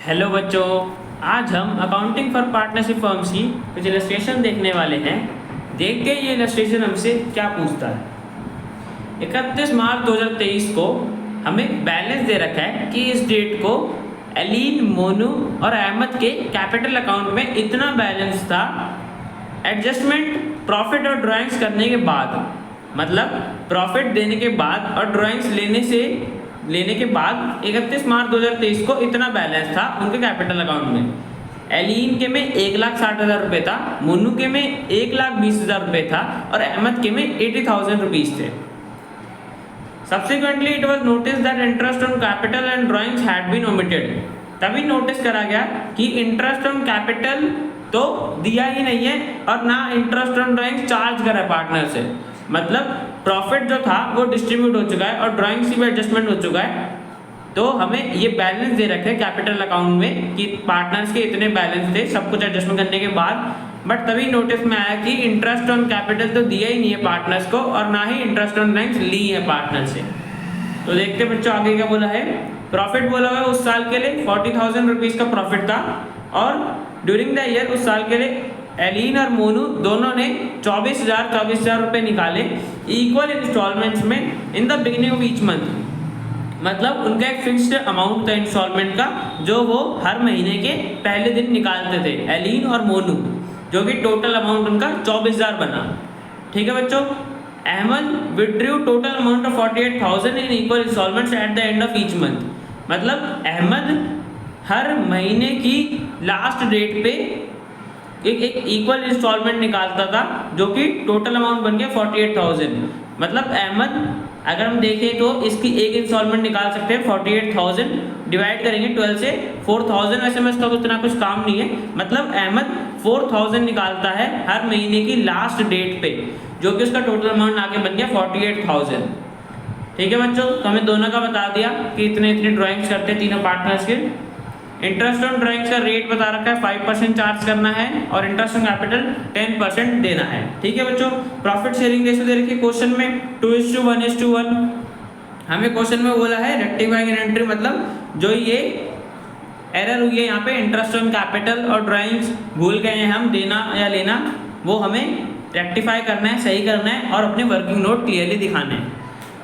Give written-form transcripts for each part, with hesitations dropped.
Hello बच्चों, आज हम अकाउंटिंग फॉर पार्टनरशिप फर्म्स की कुछ इलस्ट्रेशन देखने वाले हैं। देखते हैं ये इलस्ट्रेशन हमसे क्या पूछता है। 31 मार्च 2023 को हमें बैलेंस दे रखा है कि इस डेट को एलीन, मोनू और अहमद के कैपिटल अकाउंट में इतना बैलेंस था। एडजस्टमेंट प्रॉफिट और ड्राइंग्स करने के बाद, मतलब प्रॉफिट देने के बाद और ड्राइंग्स लेने के बाद 31 मार्च 2023 को इतना बैलेंस था उनके कैपिटल अकाउंट में। एलीन के में 1,60,000 रुपये था, मुन्नू के में 1,20,000 रुपये था और अहमद के में 80,000 रुपीज़ थे। Subsequently it was notice that interest on capital and drawings had been omitted. तभी नोटिस करा गया कि इंटरेस्ट ऑन कैपिटल तो दिया ही नहीं है और ना इंटरेस्ट ऑन ड्राइंग्स चार्ज करा पार्टनर से। मतलब प्रॉफिट जो था वो डिस्ट्रीब्यूट हो चुका है और ड्राइंग्स की भी एडजस्टमेंट हो चुका है। तो हमें ये बैलेंस दे रखे कैपिटल अकाउंट में कि पार्टनर्स के इतने बैलेंस थे सब कुछ एडजस्टमेंट करने के बाद। बट तभी नोटिस में आया कि इंटरेस्ट ऑन कैपिटल तो दिया ही नहीं है पार्टनर्स को और ना ही इंटरेस्ट ऑन ड्राइंग्स ली है पार्टनर से। तो देखते बच्चों आगे क्या बोला है। प्रॉफिट बोला हुआ है उस साल के लिए 40,000 रुपीज़ का प्रॉफिट था और ड्यूरिंग द ईयर उस साल के लिए एलीन और मोनू दोनों ने 24,000 रुपये निकाले इक्वल इंस्टॉलमेंट्स में in the beginning of each month. मतलब उनका एक फिक्स्ड अमाउंट था इंस्टॉलमेंट का जो वो हर महीने के पहले दिन निकालते थे एलीन और मोनू, जो कि टोटल अमाउंट उनका 24,000 बना। ठीक है बच्चों। Ahmed withdrew total amount of 48,000 in equal instalments at the end of each month. मतलब अहमद हर महीने की लास्ट डेट पे एक इक्वल इंस्टॉलमेंट निकालता था जो कि टोटल अमाउंट बन गया 48,000। मतलब अहमद अगर हम देखें तो इसकी एक इंस्टॉलमेंट निकाल सकते हैं 48,000 डिवाइड करेंगे 12 से 4,000। वैसे में इसका उतना कुछ काम नहीं है। मतलब अहमद 4,000 निकालता है हर महीने की लास्ट डेट पे, जो कि उसका टोटल अमाउंट आके बन गया 48,000। ठीक है बच्चों। तो हमें दोनों का बता दिया कि इतने ड्राइंग्स करते हैं तीनों पार्टनर्स के। इंटरेस्ट ऑन ड्राइंग्स का रेट बता रखा है 5% चार्ज करना है और इंटरेस्ट ऑन कैपिटल 10% देना है। ठीक है बच्चों। प्रॉफिट शेयरिंग रेशियो दे रखी है क्वेश्चन में 2:1:1। हमें क्वेश्चन में बोला है रेक्टिफाइंग एन एंट्री, मतलब जो ये एरर हुई है यहाँ पे इंटरेस्ट ऑन कैपिटल और ड्राइंग्स भूल गए हैं हम देना या लेना, वो हमें रेक्टिफाई करना है, सही करना है और अपने वर्किंग नोट क्लियरली दिखाने हैं।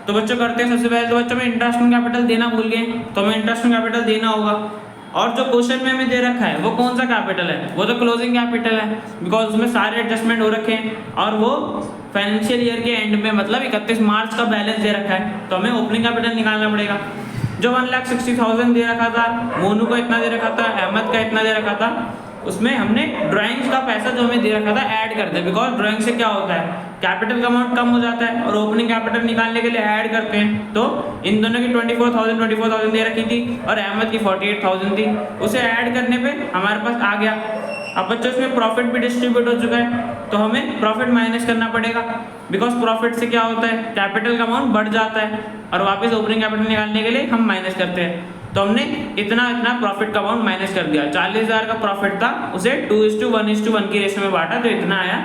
तो बच्चों करते हैं। सबसे पहले तो बच्चों में इंटरेस्ट ऑन कैपिटल देना भूल गए तो हमें इंटरेस्ट ऑन कैपिटल देना होगा। और जो क्वेश्चन में हमें दे रखा है वो कौन सा कैपिटल है, वो तो क्लोजिंग कैपिटल है, बिकॉज उसमें सारे एडजस्टमेंट हो रखे हैं और वो फाइनेंशियल ईयर के एंड में मतलब 31 मार्च का बैलेंस दे रखा है। तो हमें ओपनिंग कैपिटल निकालना पड़ेगा। जो 1,60,000 दे रखा था, मोनू को इतना दे रखा था, अहमद का इतना दे रखा था, उसमें हमने ड्राइंग्स का पैसा जो हमें दे रखा था ऐड कर दिया। बिकॉज ड्राइंग से क्या होता है, कैपिटल का अमाउंट कम हो जाता है और ओपनिंग कैपिटल निकालने के लिए ऐड करते हैं। तो इन दोनों की 24,000 दे रखी थी और अहमद की 48,000 थी। उसे ऐड करने पे हमारे पास आ गया। अब बच्चों इसमें प्रॉफिट भी डिस्ट्रीब्यूट हो चुका है तो हमें प्रॉफिट माइनस करना पड़ेगा। बिकॉज प्रॉफिट से क्या होता है, कैपिटल का अमाउंट बढ़ जाता है और वापस ओपनिंग कैपिटल निकालने के लिए हम माइनस करते हैं। तो हमने इतना प्रॉफिट का अमाउंट माइनस कर दिया। 40,000 का प्रॉफिट था, उसे 2:1:1 की रेशियो में बांटा तो इतना आया।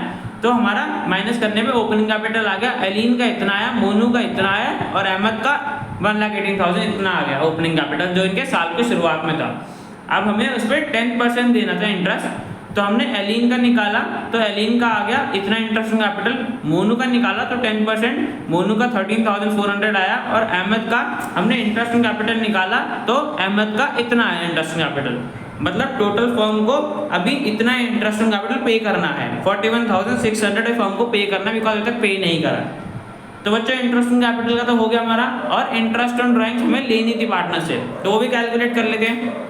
तो हमारा माइनस करने पे ओपनिंग कैपिटल आ गया, एलीन का इतना आया, मोनू का इतना आया और अहमद का 1,18,000 इतना आ गया ओपनिंग कैपिटल जो इनके साल की शुरुआत में था। अब हमें उस पर 10% देना था इंटरेस्ट। तो हमने एलीन का निकाला तो एलीन का आ गया इतना इंटरेस्ट ऑन कैपिटल, मोनू का निकाला तो 10%, मोनू का 13,400 आया और अहमद का हमने इंटरेस्ट ऑन कैपिटल निकाला तो अहमद का इतना आया इंटरेस्ट ऑन कैपिटल। मतलब टोटल फर्म को अभी इतना इंटरेस्ट ऑन कैपिटल पे करना है, 41,600 फर्म को पे करना, बिकॉज अभी तक पे नहीं करा। तो बच्चों इंटरेस्ट ऑन कैपिटल का तो हो गया हमारा और इंटरेस्ट ऑन ड्राइंग्स हमें लेनी थी पार्टनर से, तो वो भी कैलकुलेट कर लेते हैं।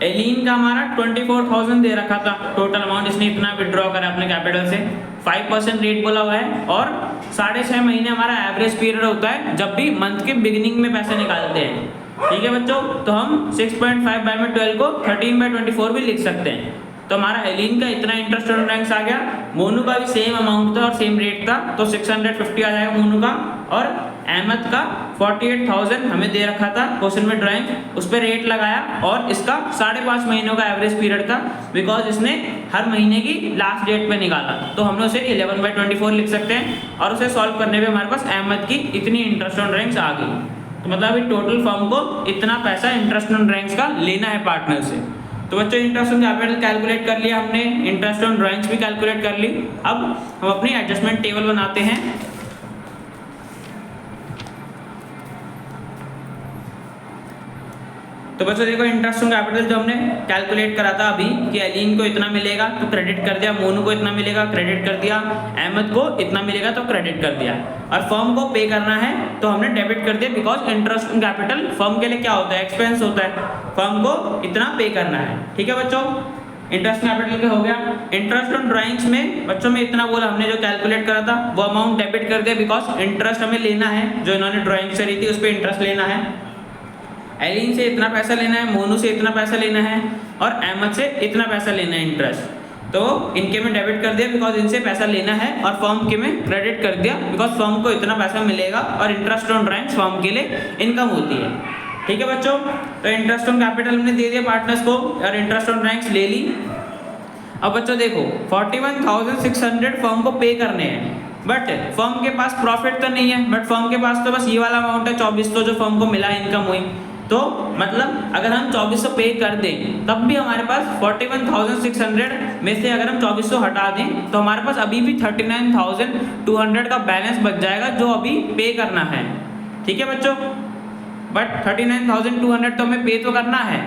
एलीन का हमारा 24,000 दे रखा था टोटल अमाउंट, इसने इतना विड्रॉ करा अपने कैपिटल से। 5% रेट बोला हुआ है और 6.5 महीने हमारा एवरेज पीरियड होता है जब भी मंथ के बिगिनिंग में पैसे निकालते हैं। ठीक है बच्चों। तो हम 6.5/12 को 13/24 भी लिख सकते हैं। तो हमारा एलीन का इतना इंटरेस्ट ऑन ड्राइंग्स आ गया, मोनू का भी सेम अमाउंट था और सेम रेट था तो 650 आ जाएगा मोनू का, और अहमद का 48,000 हमें दे रखा था क्वेश्चन में ड्राइंग, उस पर रेट लगाया और इसका 5.5 महीनों का एवरेज पीरियड था बिकॉज इसने हर महीने की लास्ट डेट पे निकाला। तो हमने उसे 11/24 लिख सकते हैं और उसे सॉल्व करने पे हमारे पास अहमद की इतनी इंटरेस्ट ऑन ड्राइंग्स आ गई। तो मतलब अभी टोटल फर्म को इतना पैसा इंटरेस्ट ऑन ड्राइंग्स का लेना है पार्टनर से। तो बच्चों इंटरेस्ट ऑन कैपिटल कैलकुलेट कर लिया हमने, इंटरेस्ट ऑन ड्राइंग्स भी कैलकुलेट कर ली। अब हम अपनी एडजस्टमेंट टेबल बनाते हैं। तो बच्चों देखो इंटरेस्ट ऑन कैपिटल जो हमने कैलकुलेट करा था अभी कि एलिन को इतना मिलेगा तो क्रेडिट कर दिया, मोनू को इतना मिलेगा क्रेडिट कर दिया, अहमद को इतना मिलेगा तो क्रेडिट कर दिया, और फर्म को पे करना है तो हमने डेबिट कर दिया, because interest on capital firm के लिए क्या होता है, एक्सपेंस होता है, फर्म को इतना पे करना है। ठीक है बच्चों, इंटरेस्ट कैपिटल का हो गया। इंटरेस्ट ऑन ड्राइंग्स में बच्चों में इतना बोला हमने जो कैलकुलेट करा था वो अमाउंट डेबिट कर दिया, बिकॉज इंटरेस्ट हमें लेना है, जो इन्होंने ड्राइंग से ली थी उस पर इंटरेस्ट लेना है। एलिन से इतना पैसा लेना है, मोनू से इतना पैसा लेना है, और अहमद से इतना पैसा लेना है इंटरेस्ट, तो इनके में डेबिट कर दिया बिकॉज इनसे पैसा लेना है, और फर्म के में क्रेडिट कर दिया बिकॉज फर्म को इतना पैसा मिलेगा, और इंटरेस्ट ऑन ड्राइंग्स फर्म के लिए इनकम होती है। ठीक है बच्चों, तो इंटरेस्ट ऑन कैपिटल हमने दे दिया पार्टनर्स को और इंटरेस्ट ऑन ड्राइंग्स ले ली। अब बच्चों देखो 41,600 फर्म को पे करने हैं, बट फर्म के पास प्रॉफिट तो नहीं है, बट फर्म के पास तो बस ये वाला अमाउंट है 2400 जो फर्म को मिला इनकम हुई, तो मतलब अगर हम 2400 पे कर दें तब भी हमारे पास 41,600 में से अगर हम 2400 हटा दें तो हमारे पास अभी भी 39,200 का बैलेंस बच जाएगा जो अभी पे करना है। ठीक है बच्चों, बट 39,200 तो हमें पे तो करना है,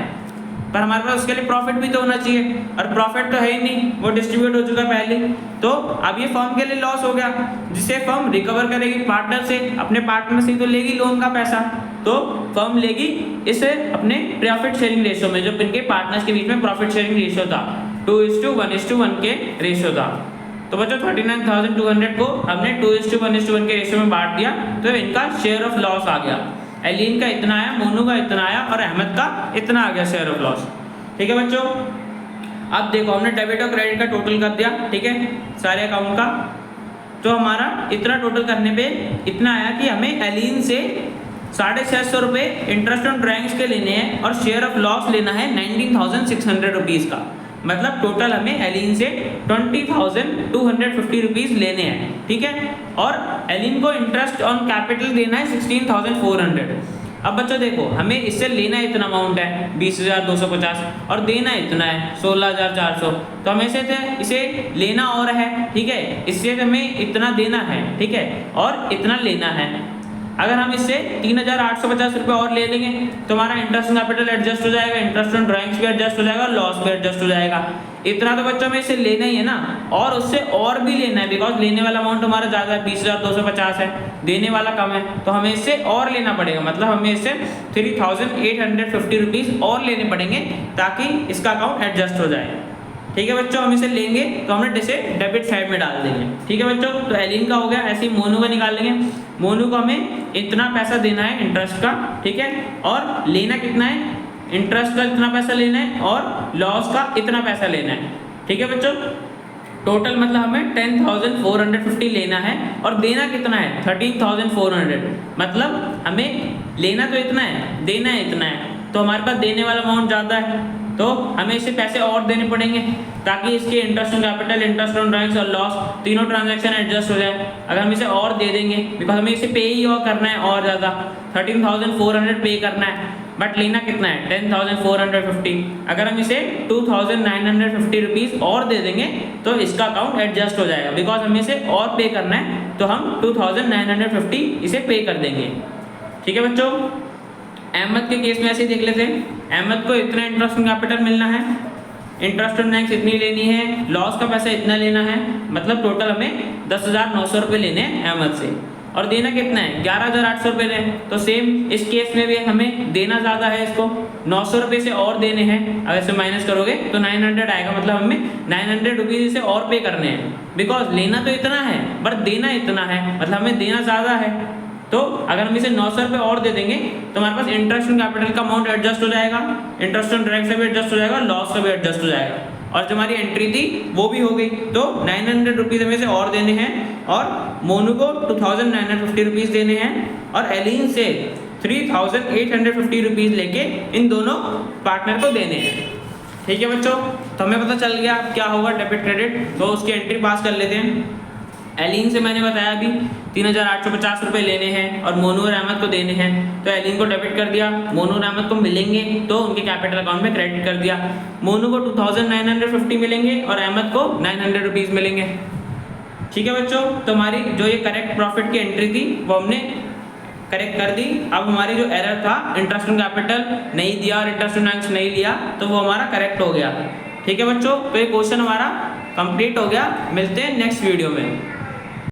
पर हमारे पास उसके लिए प्रॉफिट भी तो होना चाहिए, और प्रॉफिट तो है ही नहीं, वो डिस्ट्रीब्यूट हो चुका पहले, तो अब ये फर्म के लिए लॉस हो गया, जिसे फर्म रिकवर करेगी पार्टनर से, अपने पार्टनर से तो लेगी लोन का पैसा, तो फर्म लेगी इसे अपने प्रॉफिट शेयरिंग रेशियो में, जो इनके पार्टनर्स के बीच में प्रॉफिट शेयरिंग रेशियो था 2:1:1 के रेशियो था। तो बच्चों 39,200 को हमने 2:1:1 के रेशियो में बांट दिया, तो इनका शेयर ऑफ लॉस आ गया, एलिन का इतना आया, मोनू का इतना आया, और अहमद का इतना आ गया शेयर ऑफ लॉस। ठीक है बच्चों, अब देखो हमने डेबिट और क्रेडिट का टोटल कर दिया, ठीक है, सारे अकाउंट का, तो हमारा इतना टोटल करने पे इतना आया कि हमें एलिन से 650 रुपये इंटरेस्ट ऑन ड्राइंग्स के लेने हैं और शेयर ऑफ लॉस लेना है 19,600 रुपीज़ का, मतलब टोटल हमें एलिन से 20,250 रुपीज़ लेने हैं। ठीक है, और एलिन को इंटरेस्ट ऑन कैपिटल देना है 16,400। अब बच्चों देखो हमें इससे लेना इतना अमाउंट है 20,250 और देना इतना है 16,400, तो हमें इसे लेना और है, ठीक है, इससे हमें इतना देना है, ठीक है, और इतना लेना है। अगर हम इससे 3,850 रुपये और ले लेंगे तो हमारा इंटरेस्ट ऑन कैपिटल एडजस्ट हो जाएगा, इंटरेस्ट ऑन ड्राइंग्स भी एडजस्ट हो जाएगा, लॉस भी एडजस्ट हो जाएगा। इतना तो बच्चों में इसे लेना ही है ना, और उससे और भी लेना है, बिकॉज लेने वाला अमाउंट हमारा ज़्यादा है 20,250 है, देने वाला कम है, तो हमें इससे और लेना पड़ेगा, मतलब हमें इससे 3,850 रुपीज़ और लेने पड़ेंगे ताकि इसका अकाउंट एडजस्ट हो जाए। ठीक है बच्चों, हम इसे लेंगे तो हम इसे डेबिट साइड में डाल देंगे। ठीक है बच्चों, तो एलिन का हो गया, ऐसे ही मोनू का निकाल लेंगे। मोनू को हमें इतना पैसा देना है इंटरेस्ट का, ठीक है, और लेना कितना है, इंटरेस्ट का इतना पैसा लेना है और लॉस का इतना पैसा लेना है। ठीक है बच्चों, टोटल मतलब हमें 10,450 लेना है और देना कितना है 13,400, मतलब हमें लेना तो इतना है, देना है इतना है, तो हमारे पास देने वाला अमाउंट ज़्यादा है, तो हमें इसे पैसे और देने पड़ेंगे ताकि इसके interest on capital, interest on drawings और लॉस तीनों ट्रांजैक्शन एडजस्ट हो जाए। अगर हम इसे और दे देंगे, बिकॉज हमें इसे पे ही और करना है, और ज़्यादा 13,400 पे करना है, बट लेना कितना है 10,450। अगर हम इसे 2,950 रुपीज़ और दे देंगे तो इसका अकाउंट एडजस्ट हो जाएगा, बिकॉज हमें इसे और पे करना है, तो हम 2,950 इसे पे कर देंगे। ठीक है बच्चों, अहमद के केस में ऐसे ही देख लेते हैं। अहमद को इतना इंटरेस्ट ऑन कैपिटल मिलना है, इंटरेस्ट ऑन ड्राइंग्स इतनी लेनी है, लॉस का पैसा इतना लेना है, मतलब टोटल हमें 10,900 रुपये लेने हैं अहमद से, और देना कितना है 11,800 रुपये दें। तो सेम इस केस में भी हमें देना ज़्यादा है, इसको 900 रुपये से और देने हैं, अगर इसे माइनस करोगे तो 900 आएगा, मतलब हमें 900 रुपीज़ इसे और पे करने हैं, बिकॉज लेना तो इतना है बट देना इतना है, मतलब हमें देना ज़्यादा है। तो अगर हम इसे 900 रुपये और दे देंगे तो हमारे पास इंटरेस्ट ऑन कैपिटल का अमाउंट एडजस्ट हो जाएगा, इंटरेस्ट ऑन ड्राइंग्स का भी एडजस्ट हो जाएगा, लॉस का भी एडजस्ट हो जाएगा, और जो हमारी एंट्री थी वो भी हो गई। तो 900 रुपीज़ हमें से और देने हैं, और मोनू को 2,950 रुपीज़ देने हैं, और एलिन से 3,850 रुपीज़ लेके इन दोनों पार्टनर को देने हैं। ठीक है बच्चों, तो हमें पता चल गया क्या होगा डेबिट क्रेडिट, तो उसकी एंट्री पास कर लेते हैं। एलिन से मैंने बताया अभी 3,850 रुपये लेने हैं और मोनू और अहमद को देने हैं, तो एलिन को डेबिट कर दिया, मोनू और अहमद को मिलेंगे तो उनके कैपिटल अकाउंट में क्रेडिट कर दिया। मोनू को 2,950 मिलेंगे और अहमद को 900 रुपीज़ मिलेंगे। ठीक है बच्चों, तो हमारी जो ये करेक्ट प्रॉफिट की एंट्री थी वो हमने करेक्ट कर दी। अब हमारी जो एरर था इंटरेस्ट ऑन कैपिटल नहीं दिया और इंटरेस्ट ऑन ड्राइंग्स नहीं लिया, तो वो हमारा करेक्ट हो गया। ठीक है बच्चों, तो ये क्वेश्चन हमारा कंप्लीट हो गया। मिलते हैं नेक्स्ट वीडियो में।